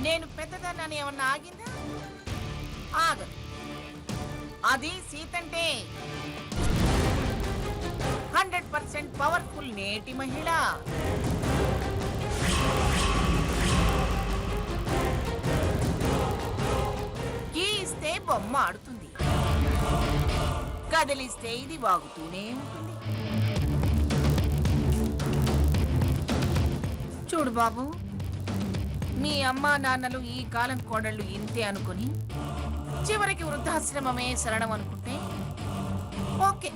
నేను పెద్దదాన్ని ఏమన్నా ఆగిందా? ఆగదు. అది సీతంటే 100% పవర్ఫుల్ నేటి మహిళ. కీ ఇస్తే బొమ్మ ఆడుతుంది, కదిలిస్తే ఇది వాగుతూనే ఉంటుంది. చూడు బాబు, మీ అమ్మా నాన్నలు ఈ కాలం కోడళ్ళు ఇంతే అనుకుని చివరికి వృద్ధాశ్రమమే శరణం అనుకుంటే ఓకే.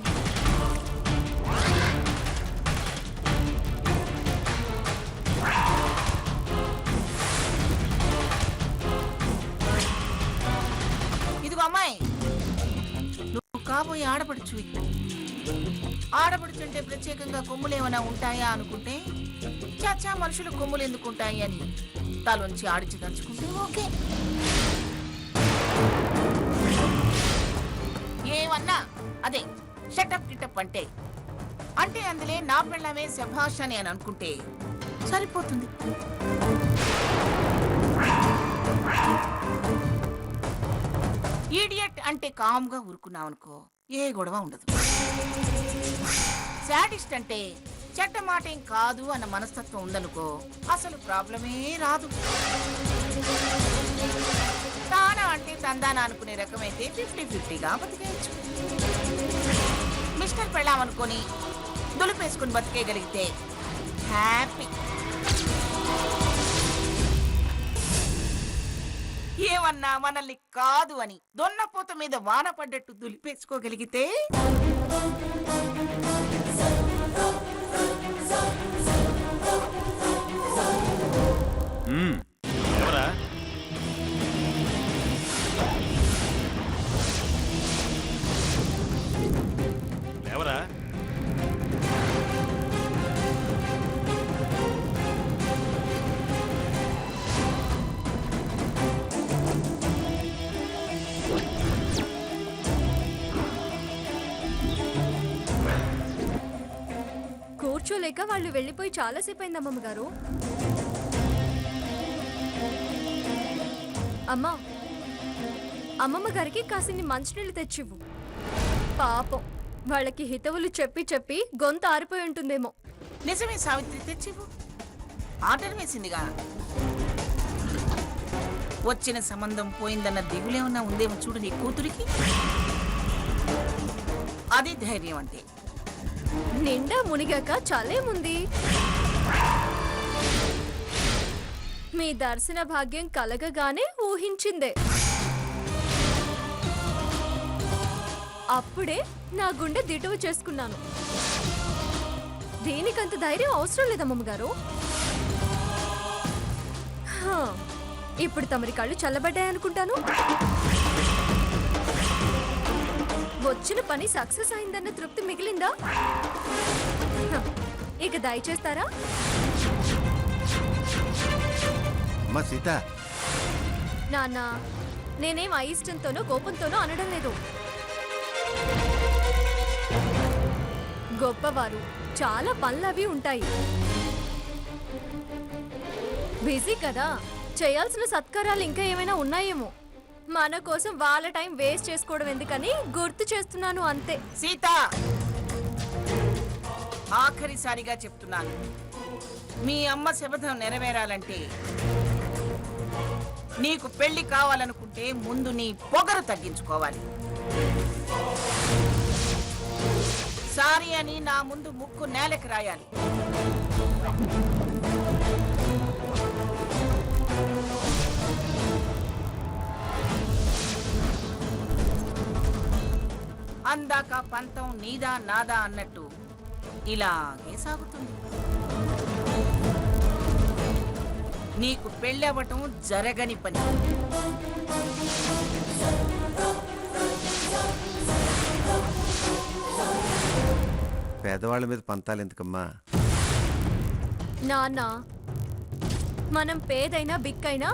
ఇదిగో అమ్మాయి, నువ్వు కాబోయే ఆడపడుచు. ఆడపడుచు అంటే ప్రత్యేకంగా కొమ్ములు ఏమైనా ఉంటాయా అనుకుంటే చాచా మనుషులు కొమ్ములు ఎందుకు ఉంటాయి అని తలోంచి ఆడిచి దంచుకుంటే ఓకే. ఏమన్నా అదే షటప్ గిటప్ అంటే అందులే నా పెళ్ళమే శభాష్ అని అనుకుంటే సరిపోతుంది. ఈడియట్ అంటే కామ్గా ఊరుకున్నావు అనుకో, ఏ గొడవ ఉండదు. శాడిస్ట్ అంటే చెడ్డ మాట ఏం కాదు అన్న మనస్తత్వం ఉందనుకో, అసలు ప్రాబ్లమే రాదు. తానా అంటే తందానా అనుకునే రకమైతే 50-50గా బతికేయచ్చు. Mister పెళ్ళామనుకొని దులిపేసుకుని బతికేయగలిగితే happy. ఏమన్నా మనల్ని కాదు అని దొన్నపోత మీద వాన పడ్డట్టు దులిపేసుకోగలిగితే ఎవరా? కూర్చోలేక వాళ్ళు వెళ్ళిపోయి చాలాసేపు అయింది అమ్మమ్మ గారు. అమ్మా, అమ్మమ్మ గారికి కాసిన్ని మంచినీళ్ళు తెచ్చివ్వు. పాపం వాళ్ళకి హితవులు చెప్పి చెప్పి గొంతు ఆరిపోయి ఉంటుందేమో. నిజమే సావిత్రి, తెచ్చివు. ఆర్డర్ వేసిందిగా. వచ్చిన సంబంధం పోయిందన్న దిగులేమన్నా ఉందేమో చూడు నీ కూతురికి. అది ధైర్యం అంటే. నిండా మునిగాక చాలేముంది. మీ దర్శన భాగ్యం కలగగానే ఊహించిందే. అప్పుడే నా గుండె దిటువు చేసుకున్నాను. దీనికంత ధైర్యం అవసరం లేదమ్మమ్మ గారు. ఇప్పుడు తమరి కళ్ళు చల్లబడ్డాయనుకుంటాను. వచ్చిన పని సక్సెస్ అయిందన్న తృప్తి మిగిలిందా? ఇక దయచేస్తారా? సీత, నాన్న, నేనేం అయిష్టంతోనో కోపంతోనో అనడం లేదు. గొప్పవారు చాలా పనులవి ఉంటాయి. బిజీ కదా, చేయాల్సిన సత్కారాలు ఇంకా ఏమైనా ఉన్నాయేమో. మన కోసం వాళ్ళ టైం వేస్ట్ చేసుకోవడం ఎందుకని గుర్తు చేస్తున్నాను అంతే. సీత, ఆఖరిసారిగా చెప్తున్నాను, మీ అమ్మ శపథం నెరవేరాలంటే నీకు పెళ్లి కావాలనుకుంటే ముందు నీ పొగరు తగ్గించుకోవాలి. సారీ అని నా ముందు ముక్కు నేలకి రాయాలి. అందాక పంతం నీదా నాదా అన్నట్టు ఇలాగే సాగుతుంది. నీకు పెళ్ళవటం జరగని పని. పేదవాళ్ళ మీద పంతాలు ఎందుకమ్మా? నాన్న, మనం పేదైనా బిక్కైనా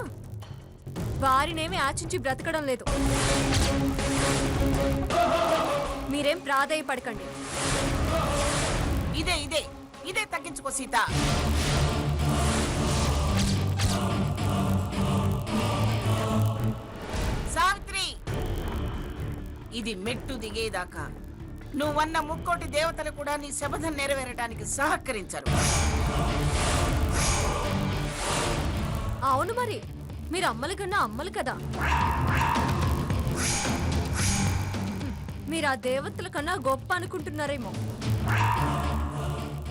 వారినేమి ఆచించి బ్రతకడం లేదు. మీరేం ప్రాధేయపడకండి. ఇదే ఇదే ఇదే తగ్గించుకో సీత. సావిత్రి, ఇది మెట్టు దిగేదాకా నువ్వన్న ముక్కోటి దేవతలు కూడా నీ శపథం నెరవేరటానికి సహకరించరు. అవును, మరి మీరు అమ్మల కన్నా అమ్మలు కదా. మీరు ఆ దేవతల కన్నా గొప్ప అనుకుంటున్నారేమో.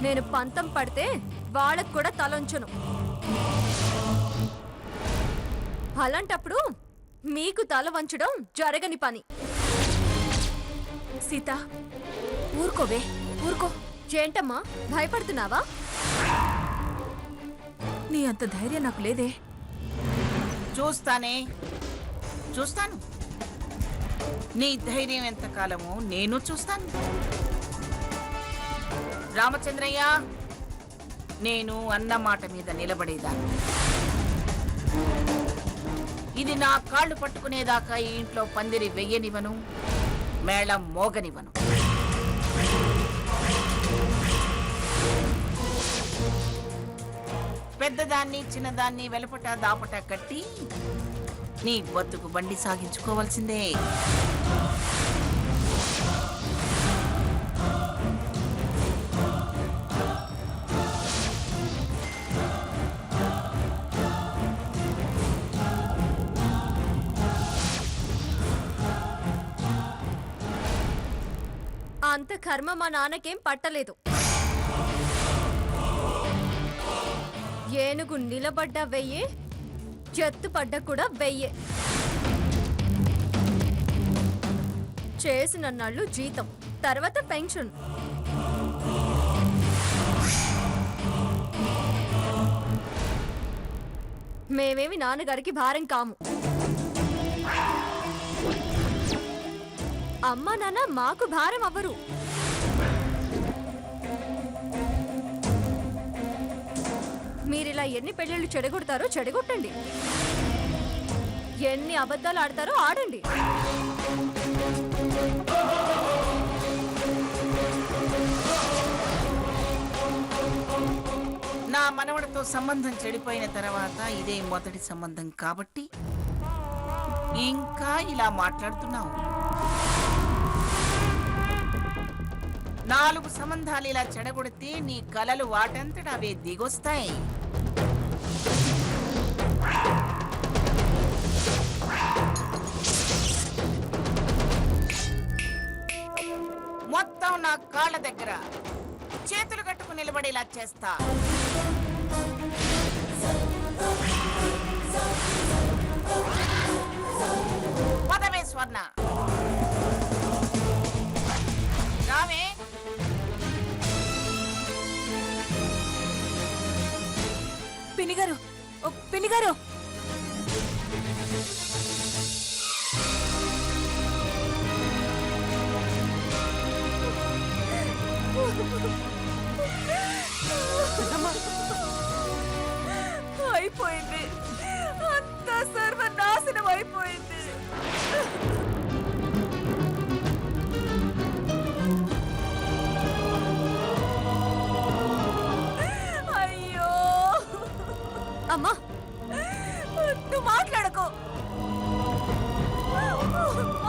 నేను పంతం పడితే వాళ్ళకు కూడా తలంచను. అలాంటప్పుడు మీకు తల వంచడం జరగని పని. సీత, ఊరుకోవే, ఊరుకో. ఏంటమ్మా, భయపడుతున్నావా? నీ అంత ధైర్యం నాకు లేదే. చూస్తాను నీ ధైర్యం ఎంతకాలమో నేను చూస్తాను. రామచంద్రయ్య, నేను అన్న మాట మీద నిలబడేదాన్ని. ఇది నా కాళ్ళు పట్టుకునేదాకా ఈ ఇంట్లో పందిరి వెయ్యనివను, మేళం మోగనివను. పెద్దదాన్ని చిన్నదాన్ని వెలపట దాపట కట్టి నీ బతుకు బండి సాగించుకోవాల్సిందే. అంత కర్మ మా నాన్నకేం పట్టలేదు. ఏనుగు నిలబడ్డా వెయ్యే, చెత్తు పడ్డా కూడా వెయ్యే. చేసిన నాళ్ళు జీతం, తర్వాత పెన్షన్. మేమేమి నాన్నగారికి భారం కాము. అమ్మా నాన్న మాకు భారం అవ్వరు. మీరిలా ఎన్ని పెళ్ళిళ్ళు చెడగొడతారో చెడగొట్టండి, ఎన్ని అబద్ధాలు ఆడతారో ఆడండి. నా మనవడితో సంబంధం చెడిపోయిన తర్వాత ఇదే మొదటి సంబంధం కాబట్టి ఇంకా ఇలా మాట్లాడుతున్నావు. 4 సంబంధాలు ఇలా చెడగొడితే నీ కలలు వాటంతట అవే దిగొస్తాయి. మొత్తం నా కాళ్ళ దగ్గర చేతులు కట్టుకు నిలబడేలా చేస్తా. పదవే స్వర్ణ, రావే. పినిగారు, ఓ పినిగారు. అయిపోయింది, అంతా సర్వనాశనం అయిపోయింది. అయ్యో అమ్మా, నువ్వు మాట్లాడకు,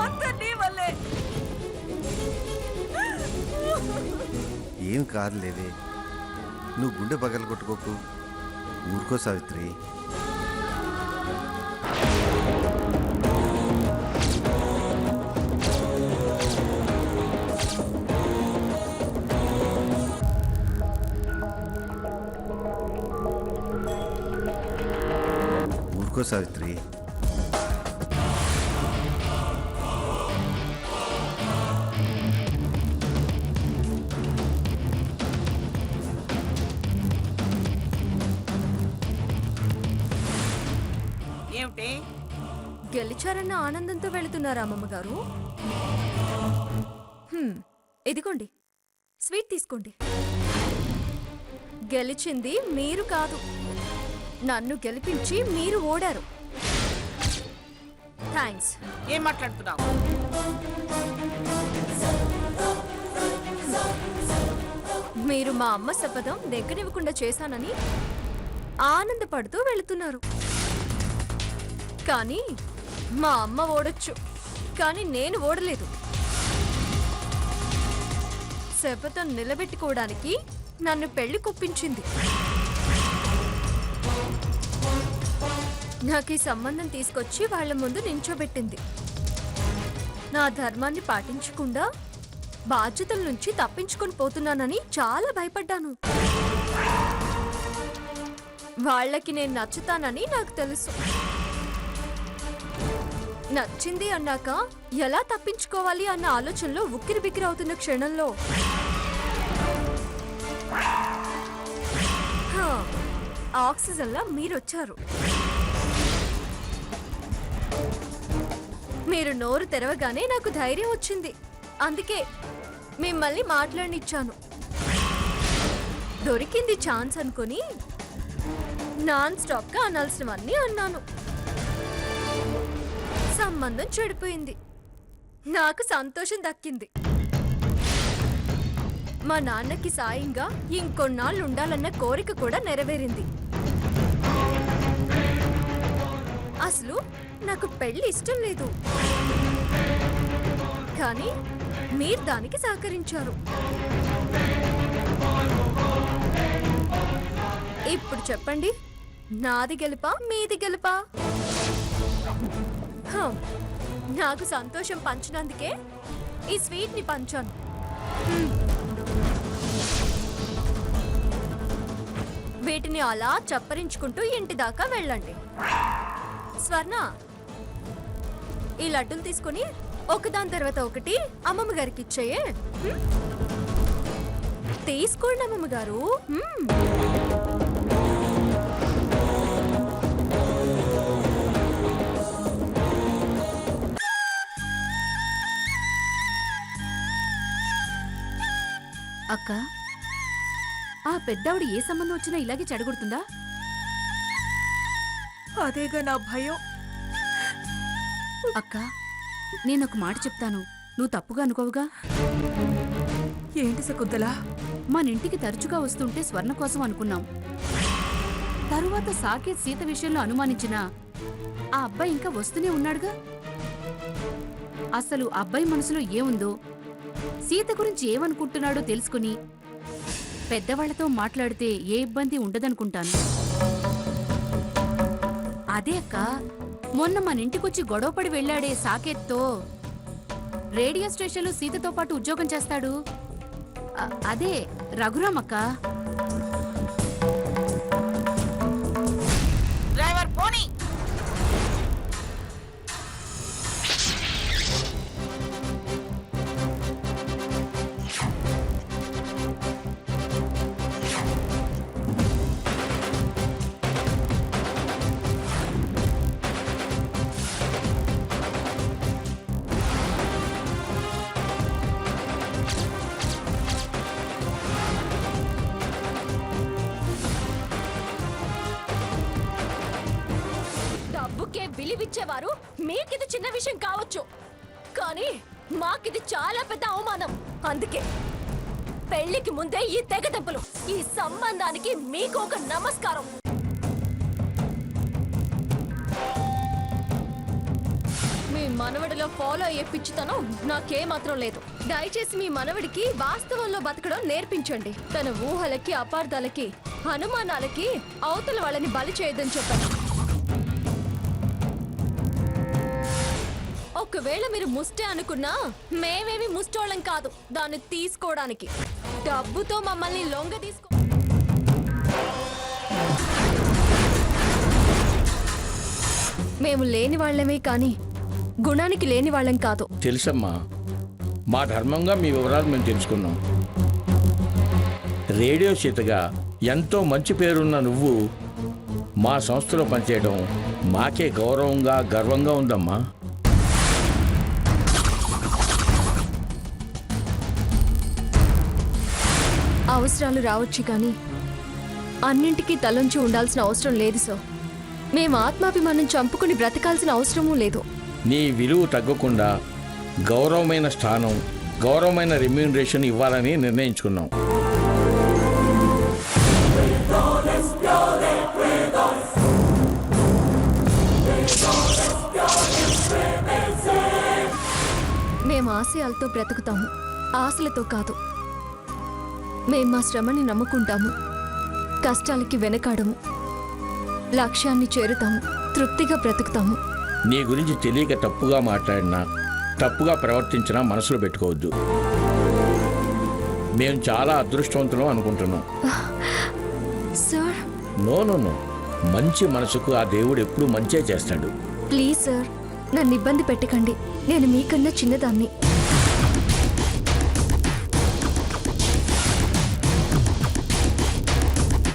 అంతా నీ వల్లే. ఏం కాదు లేవే, నువ్వు గుండె పగలు కొట్టుకోకు. ఊరుకో సావిత్రి. ఊరుకో సావిత్రి. ఏమిటి? గెలిచారన్న ఆనందంతో వెళుతున్నారా అమ్మమ్మ గారు? ఇదిగోండి, స్వీట్ తీసుకోండి. గెలిచింది మీరు కాదు, నన్ను గెలిపించి మీరు ఓడారు. థ్యాంక్స్. ఏం మాట్లాడుతున్నావు? మీరు మా అమ్మ శపథం దగ్గరివ్వకుండా చేశానని ఆనందపడుతూ వెళుతున్నారు. కానీ మా అమ్మ ఓడొచ్చు, కానీ నేను ఓడలేదు. శపథం నిలబెట్టుకోవడానికి నన్ను పెళ్లి కొప్పించింది. నాకు ఈ సంబంధం తీసుకొచ్చి వాళ్ళ ముందు నించోబెట్టింది. నా ధర్మాన్ని పాటించకుండా బాధ్యతల నుంచి తప్పించుకొని పోతున్నానని చాలా భయపడ్డాను. వాళ్ళకి నేను నచ్చుతానని నాకు తెలుసు. నచ్చింది అన్నాక ఎలా తప్పించుకోవాలి అన్న ఆలోచనలో ఉక్కిరి బిక్కిరి అవుతున్న క్షణంలో ఆక్సిజన్లా మీరొచ్చారు. మీరు నోరు తెరవగానే నాకు ధైర్యం వచ్చింది. అందుకే మిమ్మల్ని మాట్లాడనిచ్చాను. దొరికింది ఛాన్స్ అనుకుని నాన్ స్టాప్ గా అనాల్సినవన్నీ అన్నాను. సంబంధం చెడిపోయింది. నాకు సంతోషం దక్కింది. మా నాన్నకి సాయంగా ఇంకొన్నాళ్ళు ఉండాలన్న కోరిక కూడా నెరవేరింది. అసలు నాకు పెళ్లి ఇష్టం లేదు, కానీ మీరు దానికి సహకరించారు. ఇప్పుడు చెప్పండి, నాది గెలుపా మీది గెలుపా? నాకు సంతోషం పంచినందుకే ఈ స్వీట్ ని పంచాను. వీటిని అలా చప్పరించుకుంటూ ఇంటి దాకా వెళ్ళండి. స్వర్ణ, ఈ లడ్డూలు తీసుకుని ఒకదాని తర్వాత ఒకటి అమ్మమ్మ గారికి ఇచ్చేయే. తీసుకోండి అమ్మమ్మ గారు. అక్క, ఆ పెద్దావిడ ఏ సంబంధం వచ్చినా ఇలాగే చెడగొడుతుందా? అదేగా నా భయం. అక్క, నేనొక మాట చెప్తాను, నువ్వు తప్పుగా అనుకోవుగా? ఏంటి శకుంతలా? మన ఇంటికి తరచుగా వస్తుంటే స్వర్ణ కోసం అనుకున్నాం. తరువాత సాకేత్ సీత విషయంలో అనుమానించిన ఆ అబ్బాయి ఇంకా వస్తూనే ఉన్నాడుగా. అసలు అబ్బాయి మనసులో ఏముందో, సీత గురించి ఏమనుకుంటున్నాడో తెలుసుకుని పెద్దవాళ్లతో మాట్లాడితే ఏ ఇబ్బంది ఉండదనుకుంటాను. అదే అక్క, మొన్న మన ఇంటికొచ్చి గొడవపడి వెళ్లాడే సాకేత్తో, రేడియో స్టేషన్లో సీతతో పాటు ఉద్యోగం చేస్తాడు, అదే రఘురామ్ అక్క. డ్రైవర్ పోనీ. డబ్బుకే విలువిచ్చేవారు మీకిది చిన్న విషయం కావచ్చు, కానీ మాకిది చాలా పెద్ద అవమానం. అందుకే పెళ్లికి ముందే ఈ తెగదెంపులు, ఈ సంబంధానికి మీకు ఒక నమస్కారం. మీ మనవడిలో ఫాలో అయ్యే పిచ్చితనం నాకేమాత్రం లేదు. దయచేసి మీ మనవడికి వాస్తవంలో బతకడం నేర్పించండి. తన ఊహలకి, అపార్థాలకి, అనుమానాలకి అవతల వాళ్ళని బలి చేయొద్దని చెప్పాను. ఒకవేళ మీరు ముష్టి అనుకున్నా మేమేమి ముష్టోళ్ళం కాదు దాన్ని తీసుకోవడానికి. డబ్బుతో మమ్మల్ని లొంగ తీసుకో. మేము లేని వాళ్ళమే కానీ గుణానికి లేని వాళ్ళం కాదు. తెలుసమ్మా, మా ధర్మంగా మీ వివరాలు మేము తెలుసుకున్నాం. రేడియో సీతగా ఎంతో మంచి పేరున్న నువ్వు మా సంస్థలో పనిచేయడం మాకే గౌరవంగా, గర్వంగా ఉందమ్మా. అవసరాలు రావచ్చు కానీ అన్నింటికీ తలొంచి ఉండాల్సిన అవసరం లేదు సార్. మేము ఆత్మాభిమానం చంపుకుని బ్రతకాల్సిన అవసరమూ లేదు. నీ విలువ తగ్గకుండా గౌరవమైన స్థానం, గౌరవమైన రెమ్యూనరేషన్ ఇవ్వాలని నిర్ణయించుకున్నాం. మేము ఆశయాలతో బ్రతుకుతాము, ఆశలతో కాదు. మేం మా శ్రమని నమ్ముకుంటాము, కష్టాలకి వెనకాడము, లక్ష్యాన్ని చేరుతాము, తృప్తిగా బ్రతుకుతాము. నీ గురించి తెలియక తప్పుగా మాట్లాడినా, తప్పుగా ప్రవర్తించినా మనసులో పెట్టుకోవద్దు. మేము చాలా అదృష్టవంతులం అనుకుంటున్నాం. సార్ నో నో నో, మంచి మనసుకు ఆ దేవుడు ఎప్పుడూ మంచే చేస్తాడు. ప్లీజ్ సార్, నన్ను ఇబ్బంది పెట్టకండి. నేను మీకన్నా చిన్నదాన్ని.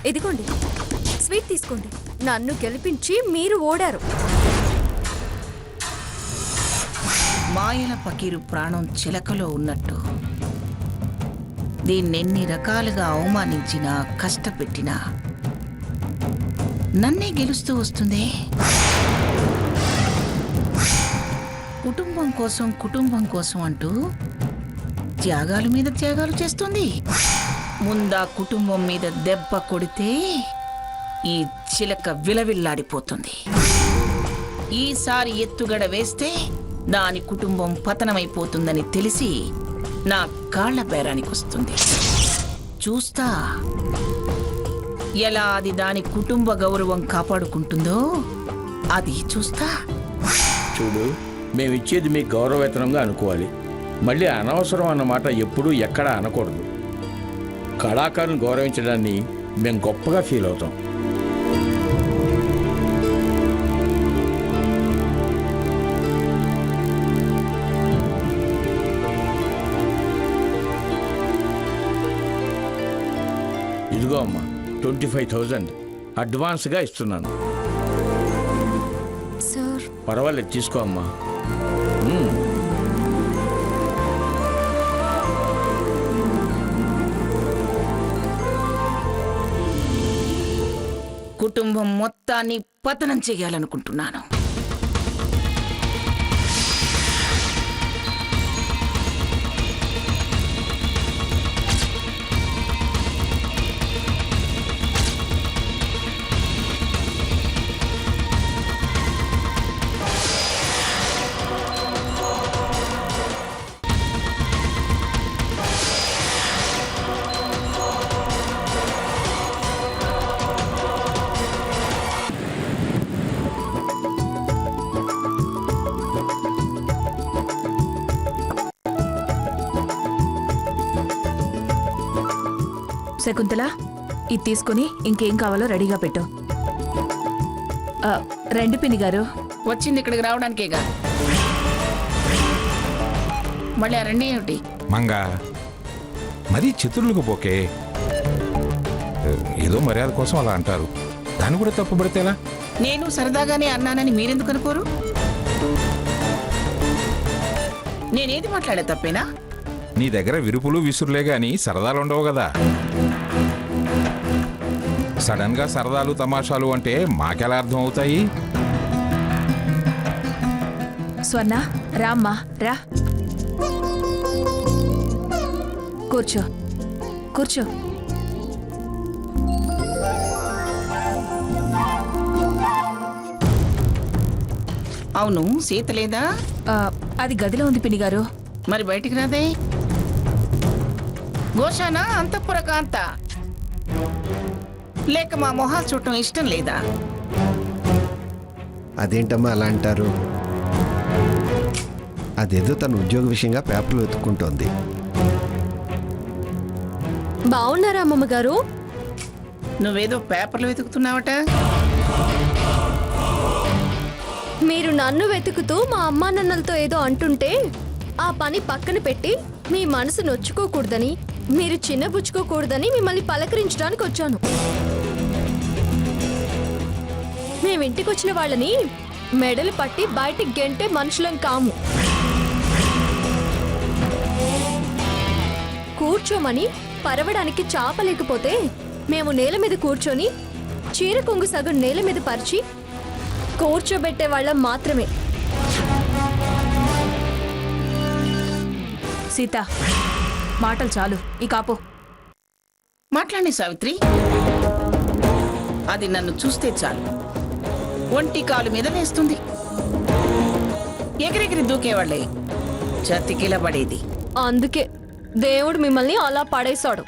ఇదిగోండి, స్వీట్ తీసుకోండి. నన్ను గెలిపించి మీరు ఓడారు. మాయల పకీరు ప్రాణం చిలకలో ఉన్నట్టు దీన్నెన్ని రకాలుగా అవమానించినా, కష్టపెట్టినా నన్నే గెలుస్తూ వస్తుందే. కుటుంబం కోసం అంటూ త్యాగాల మీద త్యాగాలు చేస్తుంది. ముందా కుటుంబం మీద దెబ్బ కొడితే ఈ చిలక విలవిల్లాడిపోతుంది. ఈసారి ఎత్తుగడ వేస్తే దాని కుటుంబం పతనమైపోతుందని తెలిసి నా కాళ్ల బేరానికి వస్తుంది. చూస్తా ఎలా అది దాని కుటుంబ గౌరవం కాపాడుకుంటుందో. అది చూస్తా. చూడు, మేమిచ్చేది మీకు గౌరవవేతనంగా అనుకోవాలి. మళ్ళీ అనవసరం అన్నమాట ఎప్పుడూ ఎక్కడా అనకూడదు. కళాకారుని గౌరవించడాన్ని మేము గొప్పగా ఫీల్ అవుతాం. ఇదిగో అమ్మా, 25,000 అడ్వాన్స్గా ఇస్తున్నాను. సార్ పర్వాలేదు, తీసుకో అమ్మా. కుటుంబం మొత్తాన్ని పతనం చేయాలనుకుంటున్నాను. శకుంతల, ఇది తీసుకుని ఇంకేం కావాలో రెడీగా పెట్టు. రండి పిన్ని గారు. వచ్చింది ఇక్కడికి రావడానికేగా. మళ్ళీ ఆ రెండే ఏమిటి? మంగా మరీ చిత్రులకు పోకే. ఏదో మర్యాద కోసం అలా అంటారు, దాన్ని కూడా తప్పు పడితేలా? నేను సరదాగానే అన్నానని మీరెందుకు అనుకోరు? నేనేది మాట్లాడే తప్పేనా? నీ దగ్గర విరుపులు విసురులే గాని సరదాలు ఉండవు కదా. సడన్ గా సరదాలు తమాషాలు అంటే మాకెలా అర్థం అవుతాయి? స్వర్ణ, రామ్మా, రా. కూర్చో కూర్చో. అవును, సీత లేదా? అది గదిలో ఉంది పిన్ని గారు. మరి బయటికి రాదే? గోషానా అంతఃపుర కాంత? లేక మా మొహాలు చూడటం ఇష్టం లేదా? అదేంటమ్మా అలా అంటారు? అదేదో తన ఉద్యోగ విషయంగా పేపర్లు వెతుక్కుంటోంది. బాగున్నారా అమ్మమ్మ గారు? నువ్వేదో పేపర్లు వెతుకుతున్నావట. మీరు నన్ను వెతుకుతూ మా అమ్మా నాన్నలతో ఏదో అంటుంటే ఆ పని పక్కన పెట్టి మీ మనసు నొచ్చుకోకూడదని, మీరు చిన్నబుచ్చుకోకూడదని మిమ్మల్ని పలకరించడానికి వచ్చాను. మేమింటికి వచ్చిన వాళ్ళని మెడలు పట్టి బయటికి గెంటే మనుషులం కాము. కూర్చోమని పరవడానికి చాపలేకపోతే మేము నేల మీద కూర్చొని చీర కొంగు సగం నేల మీద పరిచి కూర్చోబెట్టే వాళ్ళం మాత్రమే. సీత మాటలు చాలు ఇక ఆపు. మాట్లాడే సావిత్రి, అది నన్ను చూస్తే చాలు ఒంటి కాలు మీద వేస్తుంది. ఎగిరెగిరి దూకేవాళ్ళే చతికిల పడేది. అందుకే దేవుడు మిమ్మల్ని అలా పడేశాడు.